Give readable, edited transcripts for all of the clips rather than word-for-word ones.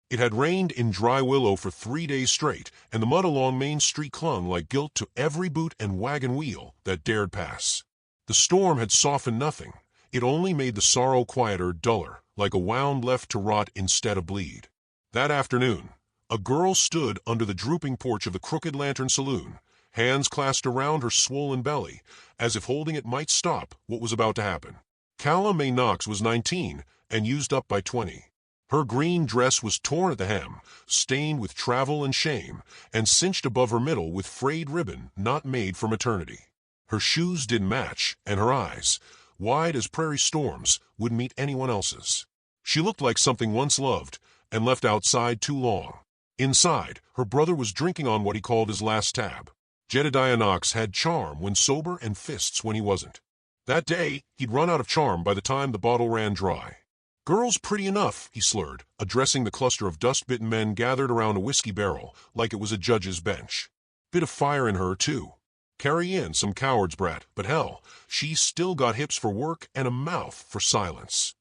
It had rained in Dry Willow for 3 days straight, and the mud along Main Street clung like guilt to every boot and wagon wheel that dared pass. The storm had softened nothing. It only made the sorrow quieter, duller, like a wound left to rot instead of bleed. That afternoon, a girl stood under the drooping porch of the Crooked Lantern Saloon, hands clasped around her swollen belly, as if holding it might stop what was about to happen. Calla Mae Knox was 19 and used up by 20. Her green dress was torn at the hem, stained with travel and shame, and cinched above her middle with frayed ribbon not made for maternity. Her shoes didn't match, and her eyes, wide as prairie storms, wouldn't meet anyone else's. She looked like something once loved and left outside too long. Inside, her brother was drinking on what he called his last tab. Jedediah Knox had charm when sober and fists when he wasn't. That day, he'd run out of charm by the time the bottle ran dry. "Girl's pretty enough," he slurred, addressing the cluster of dust-bitten men gathered around a whiskey barrel like it was a judge's bench. "Bit of fire in her, too. Carry in some coward's brat, but hell, she's still got hips for work and a mouth for silence."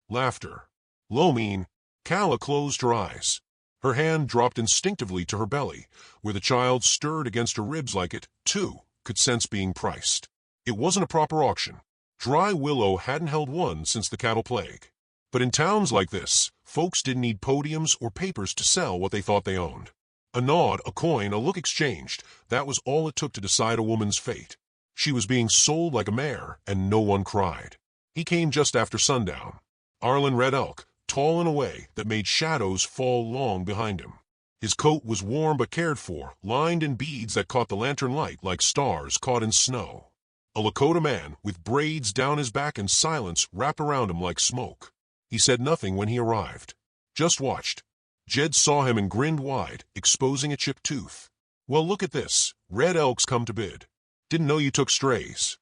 Laughter. "Lo mean." Calla closed her eyes. Her hand dropped instinctively to her belly, where the child stirred against her ribs like it, too, could sense being priced. It wasn't a proper auction. Dry Willow hadn't held one since the cattle plague. But in towns like this, folks didn't need podiums or papers to sell what they thought they owned. A nod, a coin, a look exchanged, that was all it took to decide a woman's fate. She was being sold like a mare, and no one cried. He came just after sundown. Arlen Red Elk, tall in a way that made shadows fall long behind him. His coat was warm but cared for, lined in beads that caught the lantern light like stars caught in snow. A Lakota man, with braids down his back and silence wrapped around him like smoke. He said nothing when he arrived. Just watched. Jed saw him and grinned wide, exposing a chipped tooth. "Well, look at this. Red Elk's come to bid. Didn't know you took strays."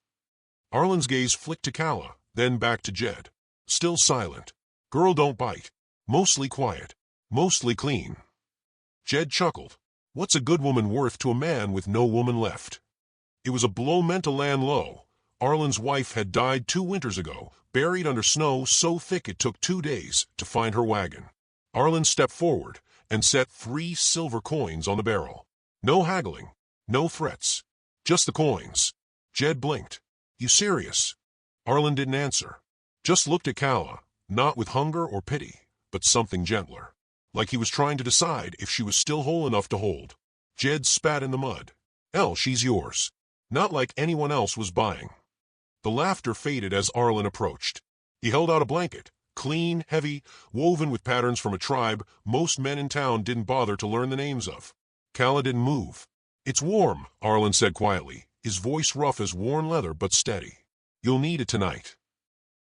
Arlen's gaze flicked to Calla, then back to Jed. Still silent. "Girl don't bite. Mostly quiet. Mostly clean." Jed chuckled. What's a good woman worth to a man with no woman left? It was a blow meant to land low. Arlen's wife had died 2 winters ago, buried under snow so thick it took 2 days to find her wagon. Arlen stepped forward and set 3 silver coins on the barrel. No haggling, no threats, just the coins. Jed blinked. "You serious?" Arlen didn't answer. Just looked at Calla, not with hunger or pity, but something gentler. Like he was trying to decide if she was still whole enough to hold. Jed spat in the mud. She's yours. Not like anyone else was buying." The laughter faded as Arlen approached. He held out a blanket, clean, heavy, woven with patterns from a tribe most men in town didn't bother to learn the names of. Calla didn't move. "It's warm," Arlen said quietly, his voice rough as worn leather but steady. "You'll need it tonight."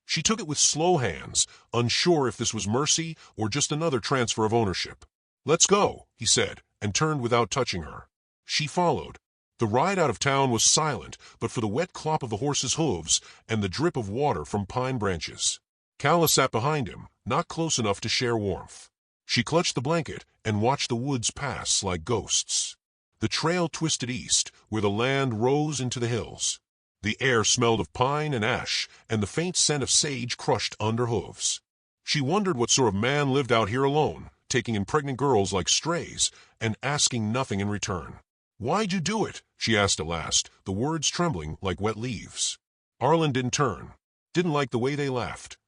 She took it with slow hands, unsure if this was mercy or just another transfer of ownership. "Let's go," he said, and turned without touching her. She followed. The ride out of town was silent, but for the wet clop of the horse's hooves and the drip of water from pine branches. Calla sat behind him, not close enough to share warmth. She clutched the blanket and watched the woods pass like ghosts. The trail twisted east, where the land rose into the hills. The air smelled of pine and ash, and the faint scent of sage crushed under hooves. She wondered what sort of man lived out here alone, taking in pregnant girls like strays, and asking nothing in return. "Why'd you do it?" she asked at last, the words trembling like wet leaves. Arlen didn't turn. Didn't like the way they laughed.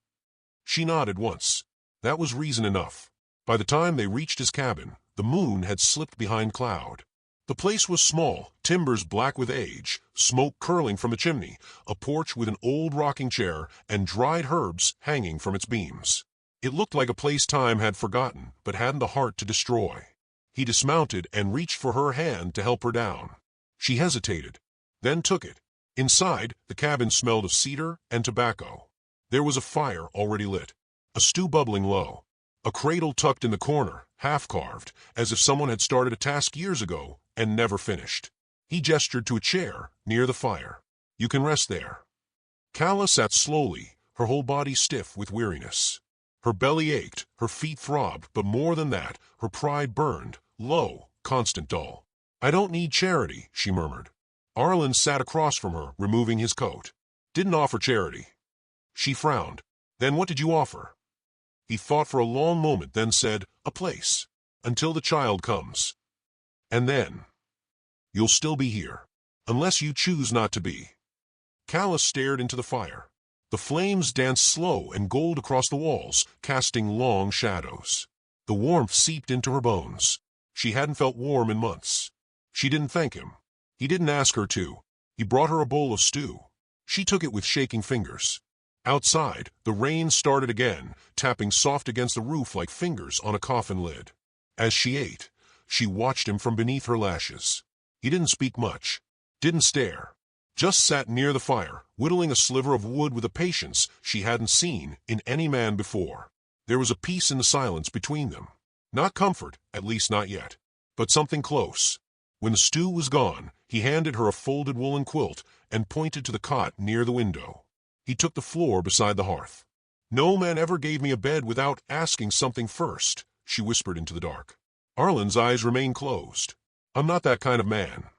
She nodded once. That was reason enough. By the time they reached his cabin, the moon had slipped behind cloud. The place was small, timbers black with age, smoke curling from the chimney, a porch with an old rocking chair, and dried herbs hanging from its beams. It looked like a place time had forgotten, but hadn't the heart to destroy. He dismounted and reached for her hand to help her down. She hesitated, then took it. Inside, the cabin smelled of cedar and tobacco. There was a fire already lit, a stew bubbling low, a cradle tucked in the corner, half-carved, as if someone had started a task years ago and never finished. He gestured to a chair near the fire. "You can rest there." Calla sat slowly, her whole body stiff with weariness. Her belly ached, her feet throbbed, but more than that, her pride burned, low, constant dull. "I don't need charity," she murmured. Arlen sat across from her, removing his coat. "Didn't offer charity." She frowned. "Then what did you offer?" He thought for a long moment, then said, "A place. Until the child comes. And then, you'll still be here. Unless you choose not to be." Calla stared into the fire. The flames danced slow and gold across the walls, casting long shadows. The warmth seeped into her bones. She hadn't felt warm in months. She didn't thank him. He didn't ask her to. He brought her a bowl of stew. She took it with shaking fingers. Outside, the rain started again, tapping soft against the roof like fingers on a coffin lid. As she ate, she watched him from beneath her lashes. He didn't speak much, didn't stare, just sat near the fire, whittling a sliver of wood with a patience she hadn't seen in any man before. There was a peace in the silence between them. Not comfort, at least not yet, but something close. When the stew was gone, he handed her a folded woolen quilt and pointed to the cot near the window. He took the floor beside the hearth. "No man ever gave me a bed without asking something first," she whispered into the dark. Arlen's eyes remained closed. "I'm not that kind of man."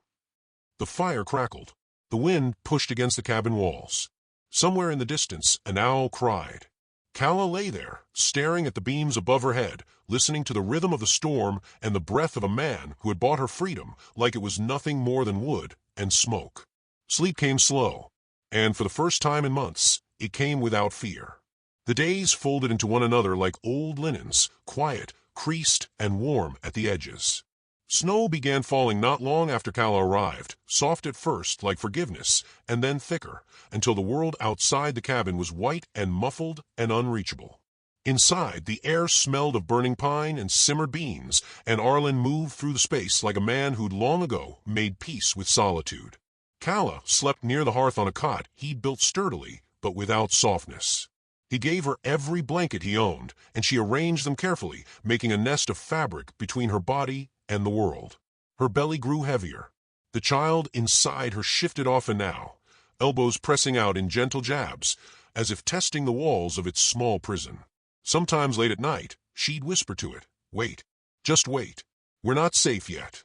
The fire crackled. The wind pushed against the cabin walls. Somewhere in the distance, an owl cried. Calla lay there, staring at the beams above her head, listening to the rhythm of the storm and the breath of a man who had bought her freedom like it was nothing more than wood and smoke. Sleep came slow, and for the first time in months, it came without fear. The days folded into one another like old linens, quiet, creased, and warm at the edges. Snow began falling not long after Calla arrived, soft at first like forgiveness, and then thicker, until the world outside the cabin was white and muffled and unreachable. Inside, the air smelled of burning pine and simmered beans, and Arlen moved through the space like a man who'd long ago made peace with solitude. Calla slept near the hearth on a cot he'd built sturdily, but without softness. He gave her every blanket he owned, and she arranged them carefully, making a nest of fabric between her body and the world. Her belly grew heavier. The child inside her shifted often now, elbows pressing out in gentle jabs, as if testing the walls of its small prison. Sometimes late at night, she'd whisper to it, "Wait, just wait. We're not safe yet."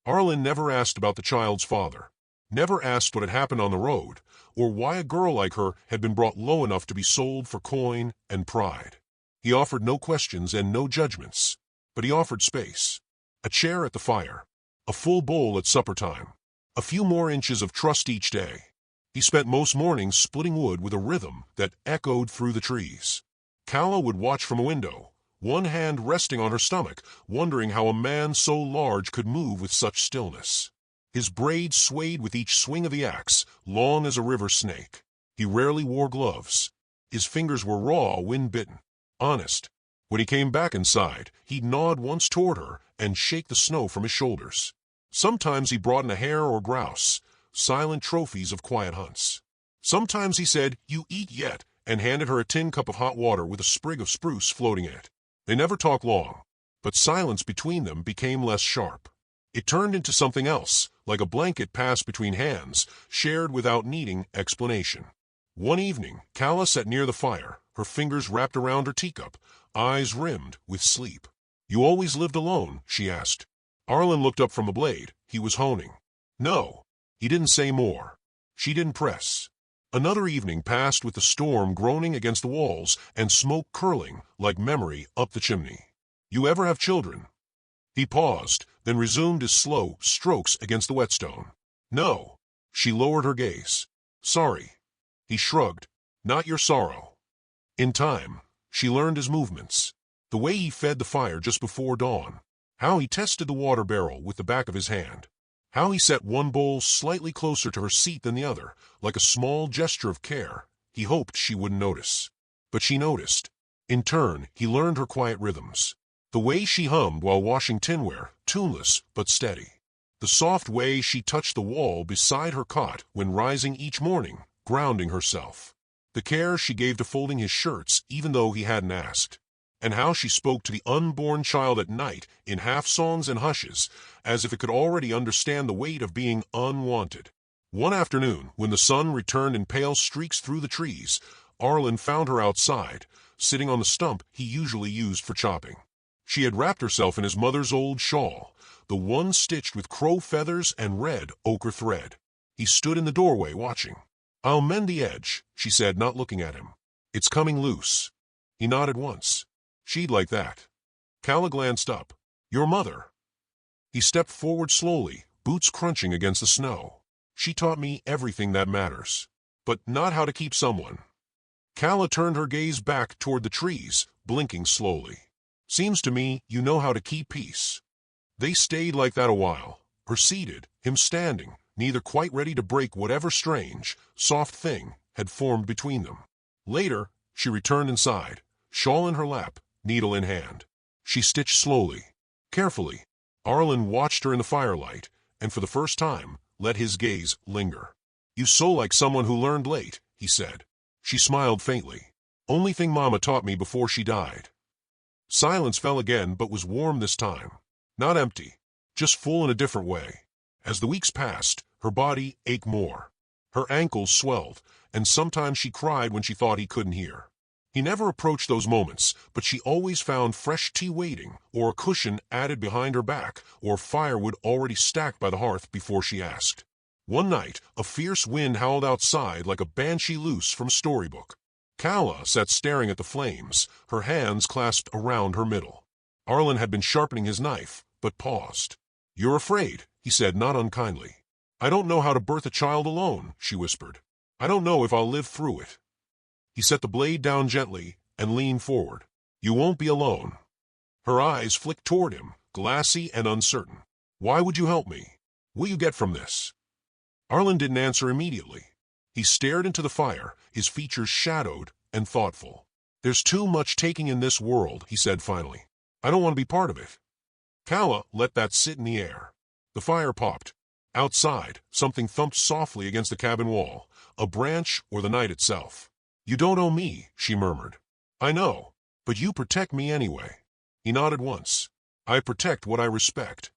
Arlen never asked about the child's father, never asked what had happened on the road, or why a girl like her had been brought low enough to be sold for coin and pride. He offered no questions and no judgments, but he offered space. A chair at the fire, a full bowl at supper time, a few more inches of trust each day. He spent most mornings splitting wood with a rhythm that echoed through the trees. Calla would watch from a window, one hand resting on her stomach, wondering how a man so large could move with such stillness. His braids swayed with each swing of the axe, long as a river snake. He rarely wore gloves. His fingers were raw, wind-bitten, honest. When he came back inside, he'd nod once toward her and shake the snow from his shoulders. Sometimes he brought in a hare or grouse, silent trophies of quiet hunts. Sometimes he said, "You eat yet," and handed her a tin cup of hot water with a sprig of spruce floating in it. They never talked long, but silence between them became less sharp. It turned into something else, like a blanket passed between hands, shared without needing explanation. One evening, Calla sat near the fire, her fingers wrapped around her teacup, eyes rimmed with sleep. "You always lived alone?" she asked. Arlen looked up from the blade. He was honing. "No." He didn't say more. She didn't press. Another evening passed with the storm groaning against the walls and smoke curling like memory up the chimney. "You ever have children?" He paused, then resumed his slow strokes against the whetstone. "No." She lowered her gaze. "Sorry." He shrugged. "Not your sorrow." In time, she learned his movements. The way he fed the fire just before dawn. How he tested the water barrel with the back of his hand. How he set one bowl slightly closer to her seat than the other, like a small gesture of care. He hoped she wouldn't notice. But she noticed. In turn, he learned her quiet rhythms. The way she hummed while washing tinware, tuneless but steady. The soft way she touched the wall beside her cot when rising each morning, grounding herself. The care she gave to folding his shirts even though he hadn't asked. And how she spoke to the unborn child at night in half-songs and hushes, as if it could already understand the weight of being unwanted. One afternoon, when the sun returned in pale streaks through the trees, Arlen found her outside, sitting on the stump he usually used for chopping. She had wrapped herself in his mother's old shawl, the one stitched with crow feathers and red ochre thread. He stood in the doorway watching. "I'll mend the edge," she said, not looking at him. "It's coming loose." He nodded once. She'd like that. Calla glanced up. Your mother. He stepped forward slowly, boots crunching against the snow. She taught me everything that matters. But not how to keep someone. Calla turned her gaze back toward the trees, blinking slowly. Seems to me you know how to keep peace. They stayed like that a while, her seated, him standing, neither quite ready to break whatever strange, soft thing had formed between them. Later, she returned inside, shawl in her lap, needle in hand. She stitched slowly, carefully. Arlen watched her in the firelight, and for the first time, let his gaze linger. You sew like someone who learned late, he said. She smiled faintly. Only thing Mama taught me before she died. Silence fell again, but was warm this time. Not empty, just full in a different way. As the weeks passed, her body ached more. Her ankles swelled, and sometimes she cried when she thought he couldn't hear. He never approached those moments, but she always found fresh tea waiting, or a cushion added behind her back, or firewood already stacked by the hearth before she asked. One night, a fierce wind howled outside like a banshee loose from a storybook. Calla sat staring at the flames, her hands clasped around her middle. Arlen had been sharpening his knife, but paused. You're afraid, he said not unkindly. I don't know how to birth a child alone, she whispered. I don't know if I'll live through it. He set the blade down gently and leaned forward. You won't be alone. Her eyes flicked toward him, glassy and uncertain. Why would you help me? What will you get from this? Arlen didn't answer immediately. He stared into the fire, his features shadowed and thoughtful. There's too much taking in this world, he said finally. I don't want to be part of it. Calla let that sit in the air. The fire popped. Outside, something thumped softly against the cabin wall, a branch or the night itself. You don't owe me, she murmured. I know, but you protect me anyway. He nodded once. I protect what I respect.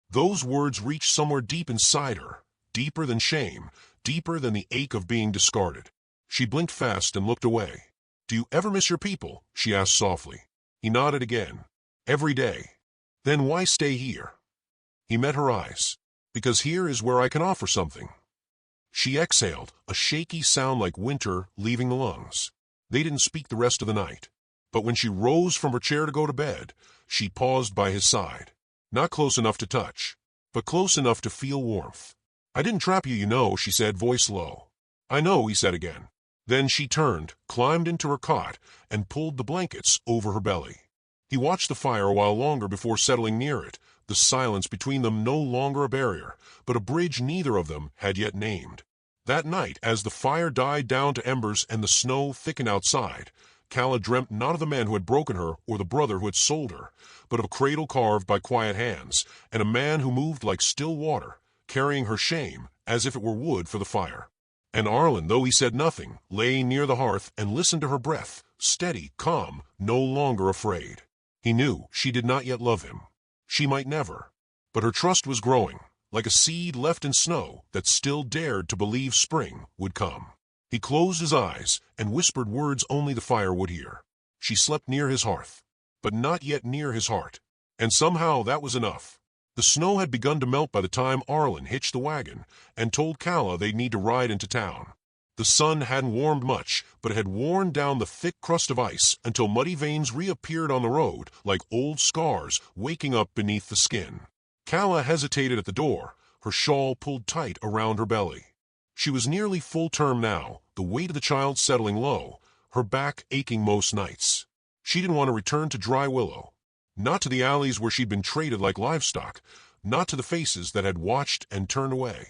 Those words reached somewhere deep inside her, deeper than shame, deeper than the ache of being discarded. She blinked fast and looked away. Do you ever miss your people? She asked softly. He nodded again. Every day. Then why stay here? He met her eyes. Because here is where I can offer something. She exhaled, a shaky sound like winter leaving the lungs. They didn't speak the rest of the night. But when she rose from her chair to go to bed, she paused by his side. Not close enough to touch, but close enough to feel warmth. I didn't trap you, you know, she said, voice low. I know, he said again. Then she turned, climbed into her cot, and pulled the blankets over her belly. He watched the fire a while longer before settling near it, the silence between them no longer a barrier, but a bridge neither of them had yet named. That night, as the fire died down to embers and the snow thickened outside, Calla dreamt not of the man who had broken her or the brother who had sold her, but of a cradle carved by quiet hands, and a man who moved like still water, carrying her shame as if it were wood for the fire. And Arlen, though he said nothing, lay near the hearth and listened to her breath, steady, calm, no longer afraid. He knew she did not yet love him. She might never. But her trust was growing, like a seed left in snow that still dared to believe spring would come. He closed his eyes and whispered words only the fire would hear. She slept near his hearth, but not yet near his heart. And somehow that was enough. The snow had begun to melt by the time Arlen hitched the wagon and told Calla they'd need to ride into town. The sun hadn't warmed much, but it had worn down the thick crust of ice until muddy veins reappeared on the road like old scars waking up beneath the skin. Calla hesitated at the door, her shawl pulled tight around her belly. She was nearly full term now, the weight of the child settling low, her back aching most nights. She didn't want to return to Dry Willow. Not to the alleys where she'd been traded like livestock, not to the faces that had watched and turned away.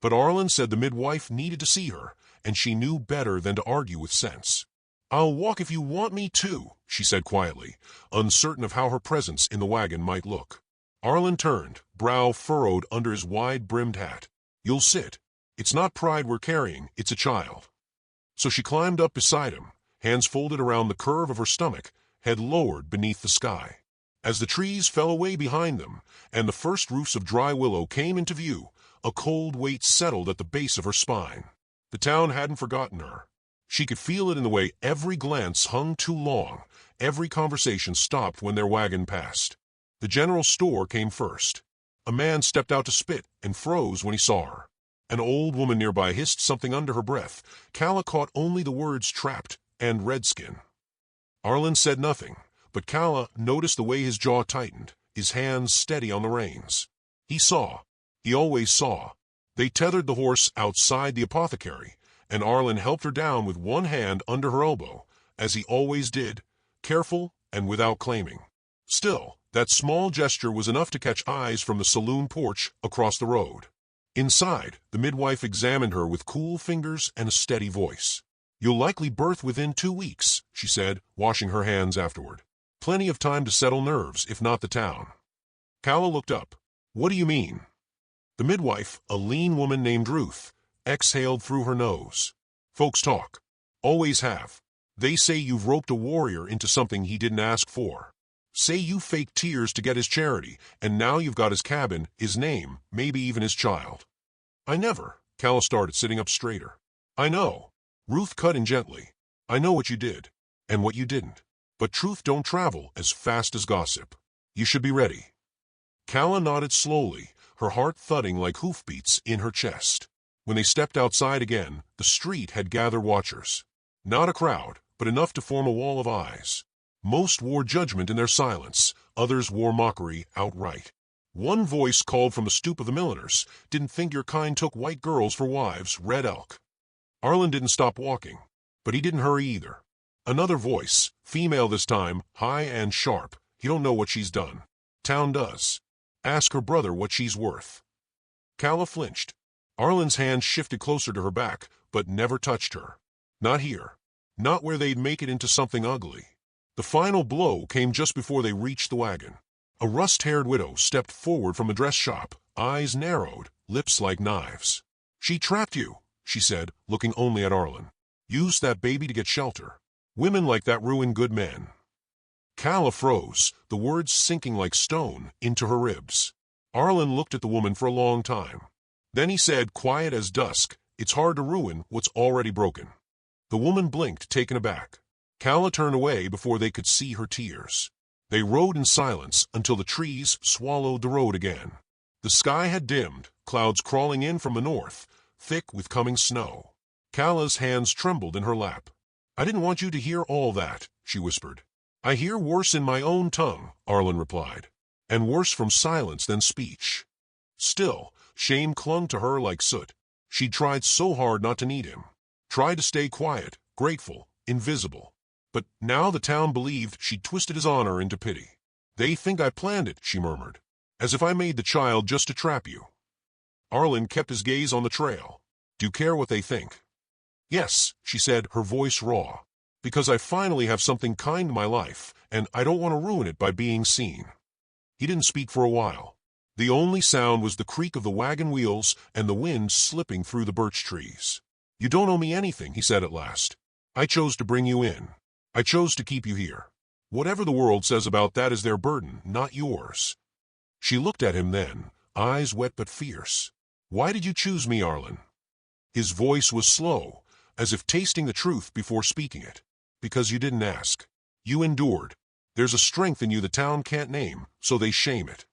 But Arlen said the midwife needed to see her, and she knew better than to argue with sense. I'll walk if you want me to, she said quietly, uncertain of how her presence in the wagon might look. Arlen turned, brow furrowed under his wide-brimmed hat. You'll sit. It's not pride we're carrying, it's a child. So she climbed up beside him, hands folded around the curve of her stomach, head lowered beneath the sky. As the trees fell away behind them, and the first roofs of Dry Willow came into view, a cold weight settled at the base of her spine. The town hadn't forgotten her. She could feel it in the way every glance hung too long, every conversation stopped when their wagon passed. The general store came first. A man stepped out to spit and froze when he saw her. An old woman nearby hissed something under her breath. Calla caught only the words trapped and redskin. Arlen said nothing, but Calla noticed the way his jaw tightened, his hands steady on the reins. He saw. He always saw. They tethered the horse outside the apothecary, and Arlen helped her down with one hand under her elbow, as he always did, careful and without claiming. Still, that small gesture was enough to catch eyes from the saloon porch across the road. Inside, the midwife examined her with cool fingers and a steady voice. "You'll likely birth within 2 weeks," she said, washing her hands afterward. "Plenty of time to settle nerves, if not the town." Calla looked up. "What do you mean?" The midwife, a lean woman named Ruth, exhaled through her nose. "Folks talk. Always have. They say you've roped a warrior into something he didn't ask for. Say you faked tears to get his charity, and now you've got his cabin, his name, maybe even his child." "I never." Calla started, sitting up straighter. "I know." Ruth cut in gently. "I know what you did, and what you didn't. But truth don't travel as fast as gossip. You should be ready." Calla nodded slowly, her heart thudding like hoofbeats in her chest. When they stepped outside again, the street had gathered watchers. Not a crowd, but enough to form a wall of eyes. Most wore judgment in their silence, others wore mockery outright. One voice called from the stoop of the milliners, "Didn't think your kind took white girls for wives, red elk." Arlen didn't stop walking, but he didn't hurry either. Another voice, female this time, high and sharp. "You don't know what she's done. Town does. Ask her brother what she's worth." Calla flinched. Arlen's hand shifted closer to her back, but never touched her. Not here. Not where they'd make it into something ugly. The final blow came just before they reached the wagon. A rust-haired widow stepped forward from a dress shop, eyes narrowed, lips like knives. "She trapped you," she said, looking only at Arlen. "Used that baby to get shelter. Women like that ruin good men." Calla froze, the words sinking like stone into her ribs. Arlen looked at the woman for a long time. Then he said, quiet as dusk, "It's hard to ruin what's already broken." The woman blinked, taken aback. Calla turned away before they could see her tears. They rode in silence until the trees swallowed the road again. The sky had dimmed, clouds crawling in from the north, thick with coming snow. Calla's hands trembled in her lap. "I didn't want you to hear all that," she whispered. "I hear worse in my own tongue," Arlen replied, "and worse from silence than speech." Still, shame clung to her like soot. She'd tried so hard not to need him. Tried to stay quiet, grateful, invisible. But now the town believed she'd twisted his honor into pity. "They think I planned it," she murmured, "as if I made the child just to trap you." Arlen kept his gaze on the trail. "Do you care what they think?" "Yes," she said, her voice raw, "because I finally have something kind in my life, and I don't want to ruin it by being seen." He didn't speak for a while. The only sound was the creak of the wagon wheels and the wind slipping through the birch trees. "You don't owe me anything," he said at last. "I chose to bring you in. I chose to keep you here. Whatever the world says about that is their burden, not yours." She looked at him then, eyes wet but fierce. "Why did you choose me, Arlen?" His voice was slow, as if tasting the truth before speaking it. "Because you didn't ask. You endured. There's a strength in you the town can't name, so they shame it."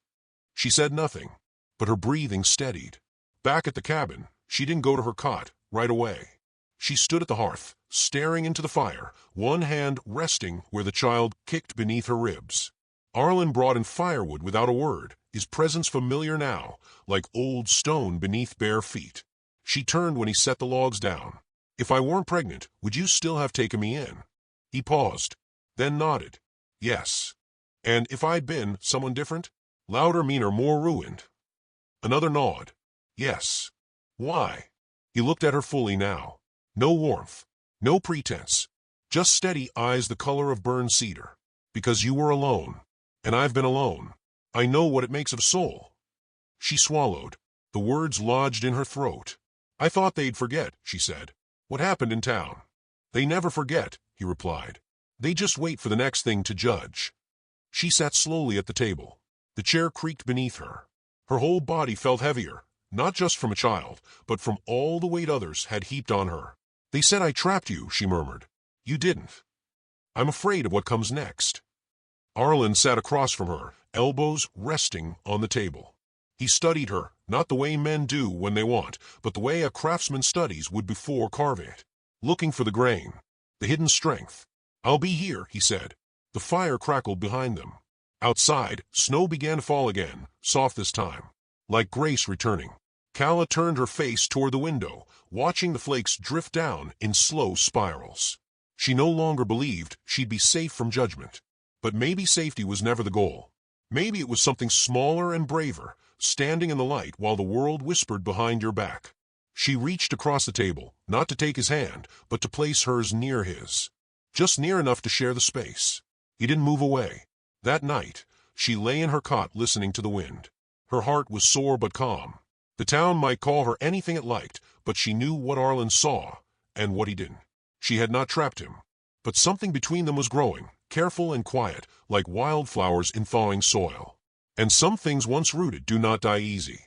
She said nothing, but her breathing steadied. Back at the cabin, she didn't go to her cot right away. She stood at the hearth, staring into the fire, one hand resting where the child kicked beneath her ribs. Arlen brought in firewood without a word, his presence familiar now, like old stone beneath bare feet. She turned when he set the logs down. "If I weren't pregnant, would you still have taken me in?" He paused, then nodded. "Yes." "And if I'd been someone different? Louder, meaner, more ruined?" Another nod. "Yes." "Why?" He looked at her fully now. No warmth, no pretense, just steady eyes the color of burned cedar. "Because you were alone, and I've been alone. I know what it makes of soul." She swallowed. The words lodged in her throat. "I thought they'd forget," she said. "What happened in town?" "They never forget," he replied. "They just wait for the next thing to judge." She sat slowly at the table. The chair creaked beneath her. Her whole body felt heavier, not just from a child, but from all the weight others had heaped on her. "They said I trapped you," she murmured. "You didn't. I'm afraid of what comes next." Arlen sat across from her, elbows resting on the table. He studied her, not the way men do when they want, but the way a craftsman studies wood before carving it, looking for the grain, the hidden strength. "I'll be here," he said. The fire crackled behind them. Outside, snow began to fall again, soft this time, like grace returning. Calla turned her face toward the window, watching the flakes drift down in slow spirals. She no longer believed she'd be safe from judgment. But maybe safety was never the goal. Maybe it was something smaller and braver, standing in the light while the world whispered behind your back. She reached across the table, not to take his hand, but to place hers near his. Just near enough to share the space. He didn't move away. That night, she lay in her cot listening to the wind. Her heart was sore but calm. The town might call her anything it liked, but she knew what Arlen saw, and what he didn't. She had not trapped him. But something between them was growing, careful and quiet, like wildflowers in thawing soil. And some things once rooted do not die easy.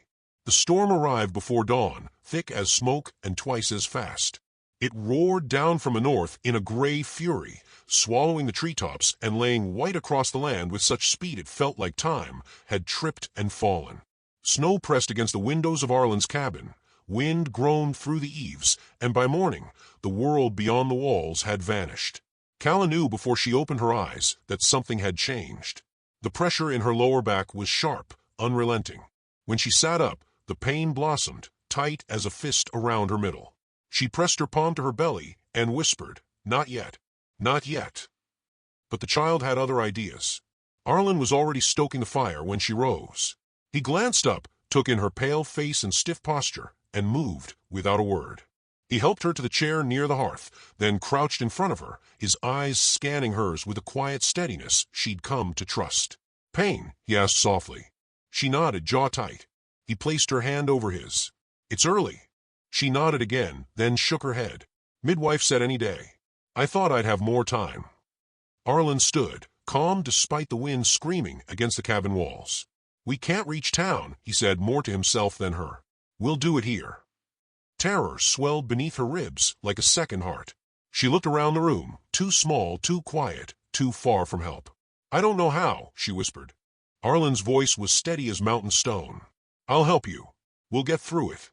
The storm arrived before dawn, thick as smoke and twice as fast. It roared down from the north in a gray fury, swallowing the treetops and laying white across the land with such speed it felt like time had tripped and fallen. Snow pressed against the windows of Arlen's cabin. Wind groaned through the eaves, and by morning, the world beyond the walls had vanished. Calla knew before she opened her eyes that something had changed. The pressure in her lower back was sharp, unrelenting. When she sat up, the pain blossomed, tight as a fist around her middle. She pressed her palm to her belly and whispered, "Not yet. Not yet." But the child had other ideas. Arlen was already stoking the fire when she rose. He glanced up, took in her pale face and stiff posture, and moved without a word. He helped her to the chair near the hearth, then crouched in front of her, his eyes scanning hers with a quiet steadiness she'd come to trust. "Pain?" he asked softly. She nodded, jaw tight. He placed her hand over his. "It's early." She nodded again, then shook her head. "Midwife said any day. I thought I'd have more time." Arlen stood, calm despite the wind screaming against the cabin walls. "We can't reach town," he said, more to himself than her. "We'll do it here." Terror swelled beneath her ribs like a second heart. She looked around the room, too small, too quiet, too far from help. "I don't know how," she whispered. Arlen's voice was steady as mountain stone. "I'll help you. We'll get through it."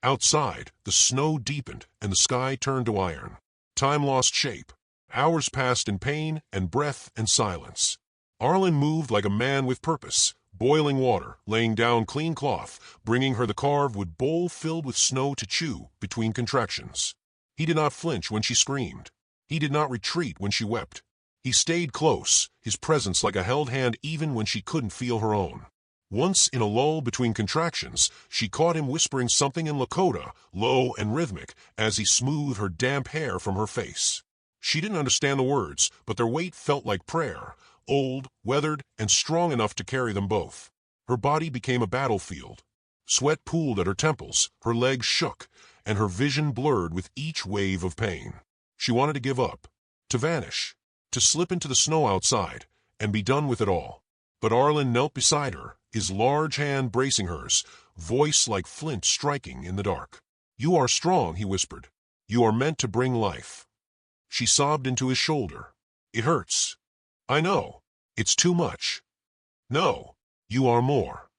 Outside, the snow deepened and the sky turned to iron. Time lost shape. Hours passed in pain and breath and silence. Arlen moved like a man with purpose, boiling water, laying down clean cloth, bringing her the carved bowl filled with snow to chew between contractions. He did not flinch when she screamed. He did not retreat when she wept. He stayed close, his presence like a held hand even when she couldn't feel her own. Once, in a lull between contractions, she caught him whispering something in Lakota, low and rhythmic, as he smoothed her damp hair from her face. She didn't understand the words, but their weight felt like prayer, old, weathered, and strong enough to carry them both. Her body became a battlefield. Sweat pooled at her temples, her legs shook, and her vision blurred with each wave of pain. She wanted to give up, to vanish, to slip into the snow outside, and be done with it all. But Arlen knelt beside her, his large hand bracing hers, voice like flint striking in the dark. "You are strong," he whispered. "You are meant to bring life." She sobbed into his shoulder. "It hurts." "I know. It's too much." "No, you are more."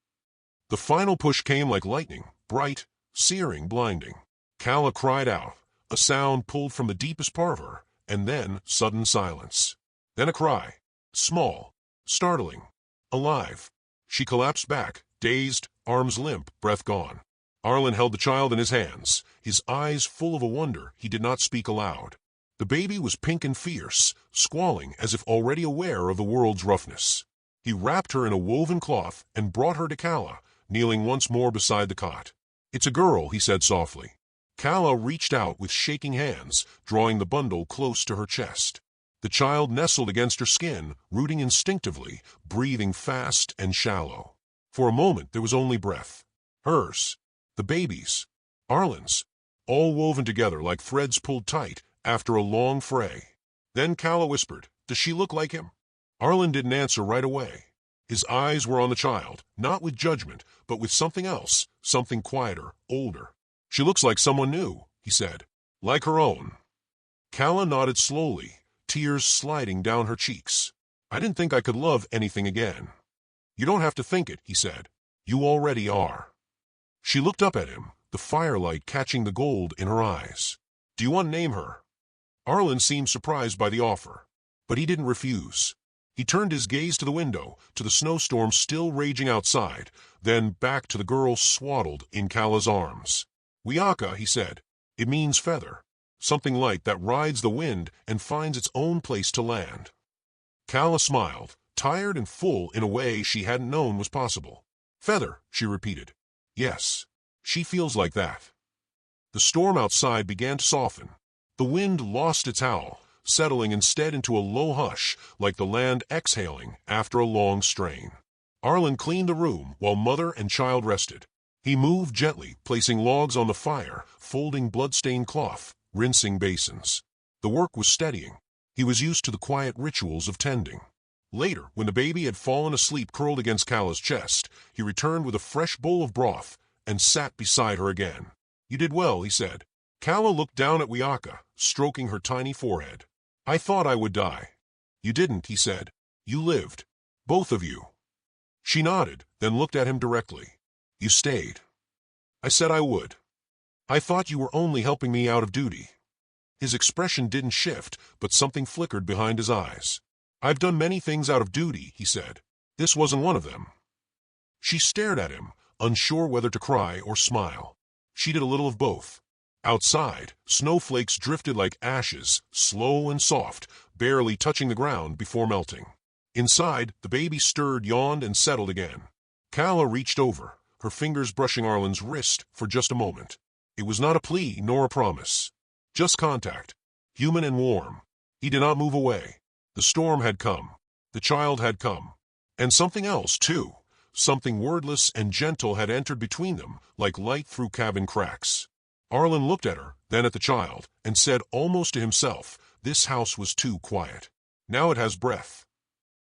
The final push came like lightning, bright, searing, blinding. Calla cried out, a sound pulled from the deepest part of her, and then sudden silence. Then a cry, small, startling, alive. She collapsed back, dazed, arms limp, breath gone. Arlen held the child in his hands, his eyes full of a wonder he did not speak aloud. The baby was pink and fierce, squalling as if already aware of the world's roughness. He wrapped her in a woven cloth and brought her to Calla, kneeling once more beside the cot. "It's a girl," he said softly. Calla reached out with shaking hands, drawing the bundle close to her chest. The child nestled against her skin, rooting instinctively, breathing fast and shallow. For a moment there was only breath. Hers, the baby's, Arlen's, all woven together like threads pulled tight after a long fray. Then Calla whispered, "Does she look like him?" Arlen didn't answer right away. His eyes were on the child, not with judgment, but with something else, something quieter, older. "She looks like someone new," he said. "Like her own." Calla nodded slowly, tears sliding down her cheeks. "I didn't think I could love anything again." "You don't have to think it," he said. "You already are." She looked up at him, the firelight catching the gold in her eyes. "Do you want to name her?" Arlen seemed surprised by the offer, but he didn't refuse. He turned his gaze to the window, to the snowstorm still raging outside, then back to the girl swaddled in Kala's arms. "Wiaka," he said. "It means feather. Something light that rides the wind and finds its own place to land." Kala smiled, tired and full in a way she hadn't known was possible. "Feather," she repeated. "Yes, she feels like that." The storm outside began to soften. The wind lost its howl, settling instead into a low hush, like the land exhaling after a long strain. Arlen cleaned the room while mother and child rested. He moved gently, placing logs on the fire, folding blood-stained cloth, rinsing basins. The work was steadying. He was used to the quiet rituals of tending. Later, when the baby had fallen asleep curled against Kala's chest, he returned with a fresh bowl of broth and sat beside her again. "You did well," he said. Kala looked down at Wiaka, stroking her tiny forehead. "I thought I would die." "You didn't," he said. "You lived. Both of you." She nodded, then looked at him directly. "You stayed." "I said I would." "I thought you were only helping me out of duty." His expression didn't shift, but something flickered behind his eyes. "I've done many things out of duty," he said. "This wasn't one of them." She stared at him, unsure whether to cry or smile. She did a little of both. Outside, snowflakes drifted like ashes, slow and soft, barely touching the ground before melting. Inside, the baby stirred, yawned, and settled again. Kala reached over, her fingers brushing Arlen's wrist for just a moment. It was not a plea nor a promise. Just contact, human and warm. He did not move away. The storm had come. The child had come. And something else, too. Something wordless and gentle had entered between them, like light through cabin cracks. Arlen looked at her, then at the child, and said almost to himself, "This house was too quiet. Now it has breath."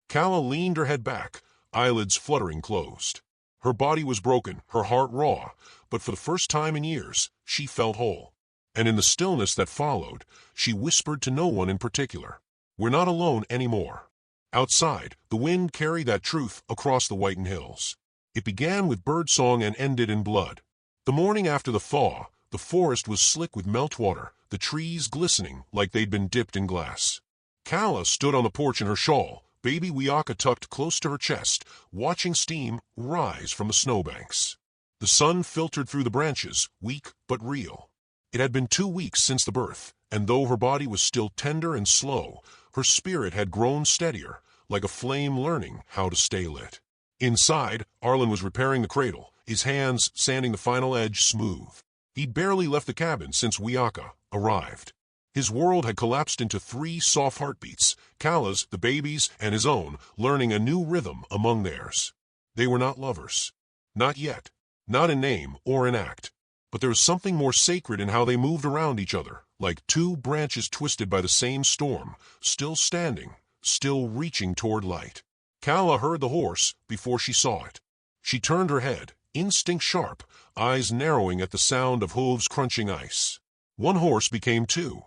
Kala leaned her head back, eyelids fluttering closed. Her body was broken, her heart raw, but for the first time in years, she felt whole. And in the stillness that followed, she whispered to no one in particular, "We're not alone anymore." Outside, the wind carried that truth across the whitened hills. It began with birdsong and ended in blood. The morning after the thaw, the forest was slick with meltwater, the trees glistening like they'd been dipped in glass. Kala stood on the porch in her shawl, baby Wiaka tucked close to her chest, watching steam rise from the snowbanks. The sun filtered through the branches, weak but real. It had been 2 weeks since the birth, and though her body was still tender and slow, her spirit had grown steadier, like a flame learning how to stay lit. Inside, Arlen was repairing the cradle, his hands sanding the final edge smooth. He'd barely left the cabin since Wiaka arrived. His world had collapsed into 3 soft heartbeats, Kala's, the baby's, and his own, learning a new rhythm among theirs. They were not lovers. Not yet. Not in name or in act. But there was something more sacred in how they moved around each other, like 2 branches twisted by the same storm, still standing, still reaching toward light. Kala heard the horse before she saw it. She turned her head, instinct sharp, eyes narrowing at the sound of hooves crunching ice. 1 horse became 2.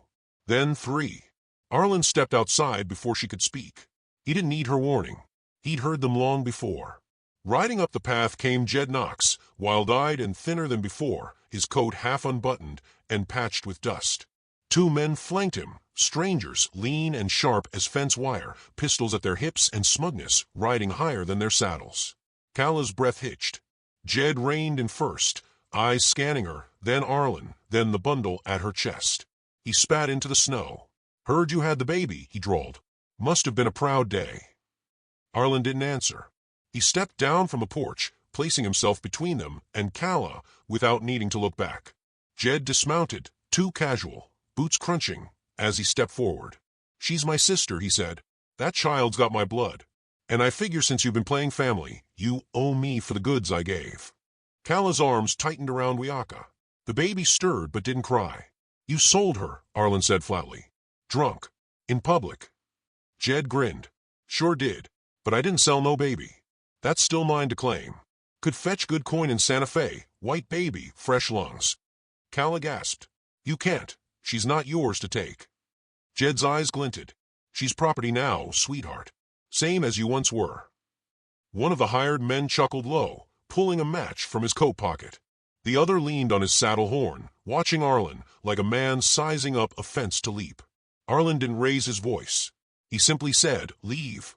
Then 3. Arlen stepped outside before she could speak. He didn't need her warning. He'd heard them long before. Riding up the path came Jed Knox, wild-eyed and thinner than before, his coat half unbuttoned and patched with dust. 2 men flanked him, strangers, lean and sharp as fence wire, pistols at their hips and smugness riding higher than their saddles. Kala's breath hitched. Jed reined in first, eyes scanning her, then Arlen, then the bundle at her chest. He spat into the snow. "Heard you had the baby," he drawled. "Must have been a proud day." Arlen didn't answer. He stepped down from the porch, placing himself between them and Kala without needing to look back. Jed dismounted, too casual, boots crunching, as he stepped forward. "She's my sister," he said. "That child's got my blood. And I figure since you've been playing family, you owe me for the goods I gave." Kala's arms tightened around Wiaka. The baby stirred but didn't cry. "You sold her," Arlen said flatly. "Drunk. In public." Jed grinned. "Sure did. But I didn't sell no baby. That's still mine to claim. Could fetch good coin in Santa Fe, white baby, fresh lungs." Kala gasped. "You can't. She's not yours to take." Jed's eyes glinted. "She's property now, sweetheart. Same as you once were." One of the hired men chuckled low, pulling a match from his coat pocket. The other leaned on his saddle horn, watching Arlen like a man sizing up a fence to leap. Arlen didn't raise his voice. He simply said, "Leave."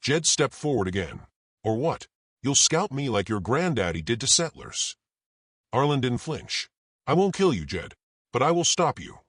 Jed stepped forward again. "Or what? You'll scalp me like your granddaddy did to settlers." Arlen didn't flinch. "I won't kill you, Jed, but I will stop you."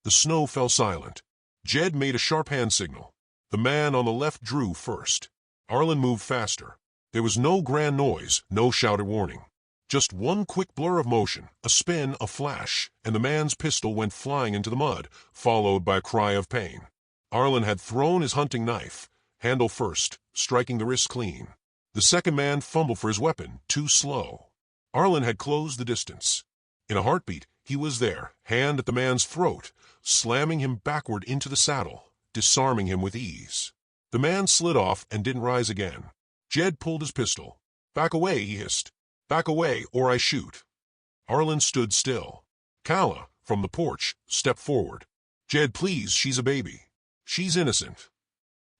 The snow fell silent. Jed made a sharp hand signal. The man on the left drew first. Arlen moved faster. There was no grand noise, no shouted warning. Just one quick blur of motion, a spin, a flash, and the man's pistol went flying into the mud, followed by a cry of pain. Arlen had thrown his hunting knife, handle first, striking the wrist clean. The second man fumbled for his weapon, too slow. Arlen had closed the distance. In a heartbeat, he was there, hand at the man's throat, slamming him backward into the saddle, disarming him with ease. The man slid off and didn't rise again. Jed pulled his pistol. "Back away," he hissed. "Back away, or I shoot." Arlen stood still. Kala, from the porch, stepped forward. "Jed, please, she's a baby. She's innocent."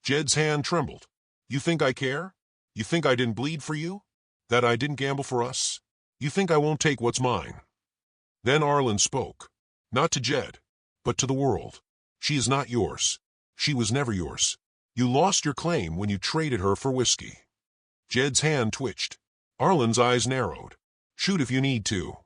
Jed's hand trembled. "You think I care? You think I didn't bleed for you? That I didn't gamble for us? You think I won't take what's mine?" Then Arlen spoke. Not to Jed, but to the world. "She is not yours. She was never yours. You lost your claim when you traded her for whiskey." Jed's hand twitched. Arlen's eyes narrowed. "Shoot if you need to."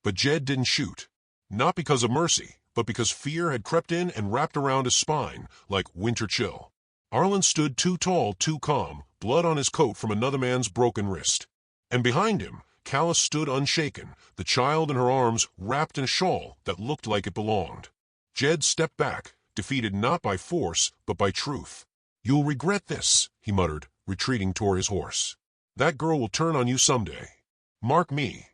But Jed didn't shoot. Not because of mercy, but because fear had crept in and wrapped around his spine like winter chill. Arlen stood too tall, too calm, blood on his coat from another man's broken wrist. And behind him, Kala stood unshaken, the child in her arms wrapped in a shawl that looked like it belonged. Jed stepped back, defeated not by force, but by truth. "You'll regret this," he muttered, retreating toward his horse. "That girl will turn on you someday. Mark me."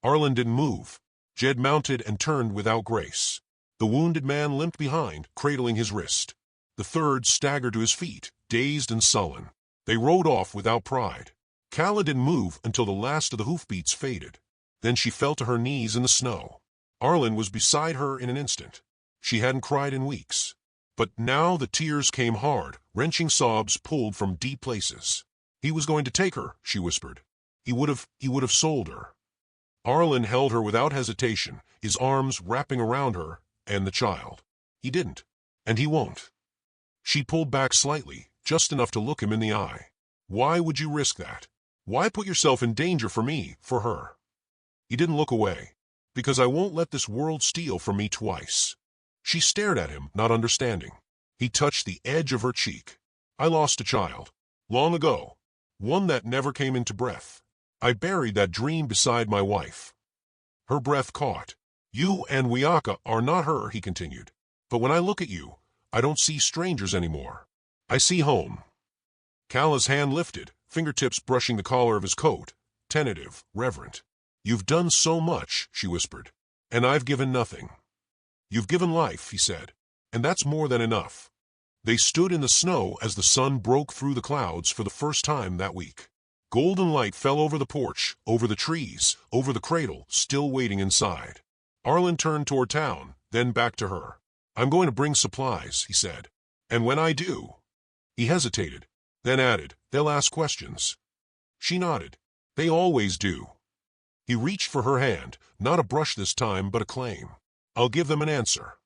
Arlen didn't move. Jed mounted and turned without grace. The wounded man limped behind, cradling his wrist. The third staggered to his feet, dazed and sullen. They rode off without pride. Kala didn't move until the last of the hoofbeats faded. Then she fell to her knees in the snow. Arlen was beside her in an instant. She hadn't cried in weeks. But now the tears came hard, wrenching sobs pulled from deep places. "He was going to take her," she whispered. He would have sold her." Arlen held her without hesitation, his arms wrapping around her and the child. "He didn't. And he won't." She pulled back slightly, just enough to look him in the eye. "Why would you risk that? Why put yourself in danger for me, for her?" He didn't look away. "Because I won't let this world steal from me twice." She stared at him, not understanding. He touched the edge of her cheek. "I lost a child. Long ago. One that never came into breath. I buried that dream beside my wife." Her breath caught. "You and Wiaka are not her," he continued. "But when I look at you, I don't see strangers anymore. I see home." Kala's hand lifted, fingertips brushing the collar of his coat, tentative, reverent. "You've done so much," she whispered, "and I've given nothing." "You've given life," he said, "and that's more than enough." They stood in the snow as the sun broke through the clouds for the first time that week. Golden light fell over the porch, over the trees, over the cradle, still waiting inside. Arlen turned toward town, then back to her. "I'm going to bring supplies," he said. "And when I do—" He hesitated, then added, "They'll ask questions." She nodded. "They always do." He reached for her hand, not a brush this time, but a claim. "I'll give them an answer."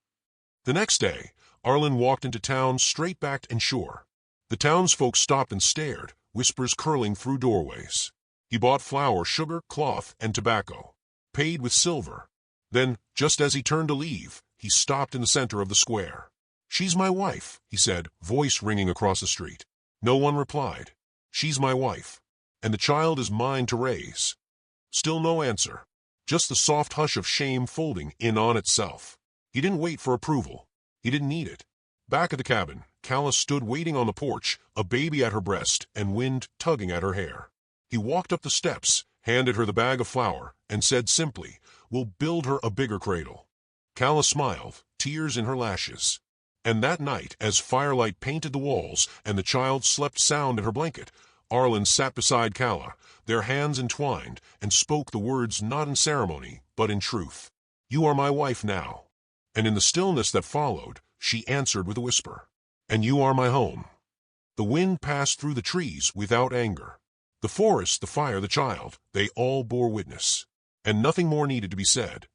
The next day, Arlen walked into town straight-backed and sure. The townsfolk stopped and stared, whispers curling through doorways. He bought flour, sugar, cloth, and tobacco. Paid with silver. Then, just as he turned to leave, he stopped in the center of the square. "She's my wife," he said, voice ringing across the street. No one replied. "She's my wife. And the child is mine to raise." Still no answer. Just the soft hush of shame folding in on itself. He didn't wait for approval. He didn't need it. Back at the cabin, Kala stood waiting on the porch, a baby at her breast and wind tugging at her hair. He walked up the steps, handed her the bag of flour, and said simply, "We'll build her a bigger cradle." Kala smiled, tears in her lashes. And that night, as firelight painted the walls and the child slept sound in her blanket, Arlen sat beside Kala, their hands entwined, and spoke the words not in ceremony, but in truth. "You are my wife now." And in the stillness that followed, she answered with a whisper, "And you are my home." The wind passed through the trees without anger. The forest, the fire, the child, they all bore witness. And nothing more needed to be said.